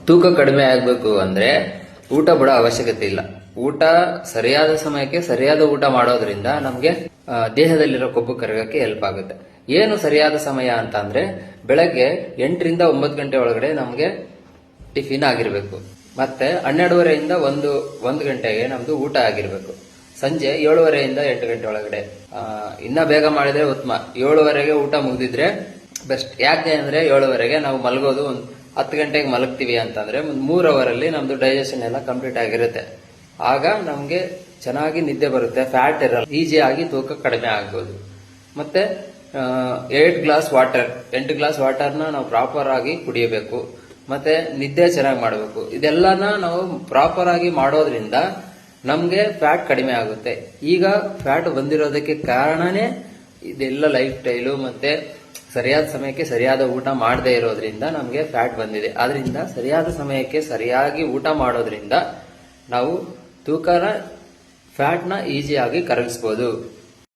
ತೂಕ ಕಡಿಮೆ ಆಗಬೇಕು ಅಂದ್ರೆ ಊಟ ಬಿಡೋ ಅವಶ್ಯಕತೆ ಇಲ್ಲ. ಊಟ ಸರಿಯಾದ ಸಮಯಕ್ಕೆ ಸರಿಯಾದ ಊಟ ಮಾಡೋದ್ರಿಂದ ನಮಗೆ ದೇಹದಲ್ಲಿರೋ ಕೊಬ್ಬು ಕರಗಕ್ಕೆ ಹೆಲ್ಪ್ ಆಗುತ್ತೆ. ಏನು ಸರಿಯಾದ ಸಮಯ ಅಂತ ಅಂದ್ರೆ ಬೆಳಗ್ಗೆ 8 ರಿಂದ 9 ಗಂಟೆ ಒಳಗಡೆ ನಮಗೆ ಟಿಫಿನ್ ಆಗಿರ್ಬೇಕು. ಮತ್ತೆ 12:30ಯಿಂದ 1 ಗಂಟೆಗೆ ನಮ್ದು ಊಟ ಆಗಿರ್ಬೇಕು. ಸಂಜೆ 7:30ಯಿಂದ 8 ಗಂಟೆ ಒಳಗಡೆ. ಇನ್ನ ಬೇಗ ಮಾಡಿದ್ರೆ ಉತ್ತಮ. 7:30ಗೆ ಊಟ ಮುಗಿದಿದ್ರೆ ಬೆಸ್ಟ್. ಯಾಕೆ ಅಂದ್ರೆ 7:30ಗೆ ನಾವು ಮಲಗೋದು 10 ಗಂಟೆಗೆ ಮಲಗ್ತೀವಿ ಅಂತಂದ್ರೆ 3 ಅವರಲ್ಲಿ ನಮ್ದು ಡೈಜೆಷನ್ ಎಲ್ಲ ಕಂಪ್ಲೀಟ್ ಆಗಿರುತ್ತೆ. ಆಗ ನಮ್ಗೆ ಚೆನ್ನಾಗಿ ನಿದ್ದೆ ಬರುತ್ತೆ, ಫ್ಯಾಟ್ ಇರಲ್ಲ, ಈಸಿ ಆಗಿ ತೂಕ ಕಡಿಮೆ ಆಗ್ಬೋದು. ಮತ್ತೆ 8 ಗ್ಲಾಸ್ ವಾಟರ್ನ ನಾವು ಪ್ರಾಪರ್ ಆಗಿ ಕುಡಿಯಬೇಕು. ಮತ್ತೆ ನಿದ್ದೆ ಚೆನ್ನಾಗಿ ಮಾಡಬೇಕು. ಇದೆಲ್ಲನ ನಾವು ಪ್ರಾಪರ್ ಆಗಿ ಮಾಡೋದ್ರಿಂದ ನಮ್ಗೆ ಫ್ಯಾಟ್ ಕಡಿಮೆ ಆಗುತ್ತೆ. ಈಗ ಫ್ಯಾಟ್ ಬಂದಿರೋದಕ್ಕೆ ಕಾರಣನೇ ಇದೆಲ್ಲ ಲೈಫ್ ಸ್ಟೈಲು ಮತ್ತೆ ಸರಿಯಾದ ಸಮಯಕ್ಕೆ ಸರಿಯಾದ ಊಟ ಮಾಡದೇ ಇರೋದ್ರಿಂದ ನಮ್ಗೆ ಫ್ಯಾಟ್ ಬಂದಿದೆ. ಆದ್ರಿಂದ ಸರಿಯಾದ ಸಮಯಕ್ಕೆ ಸರಿಯಾಗಿ ಊಟ ಮಾಡೋದ್ರಿಂದ ನಾವು ಫ್ಯಾಟ್ನ ಈಸಿಯಾಗಿ ಕರಗಿಸಬಹುದು.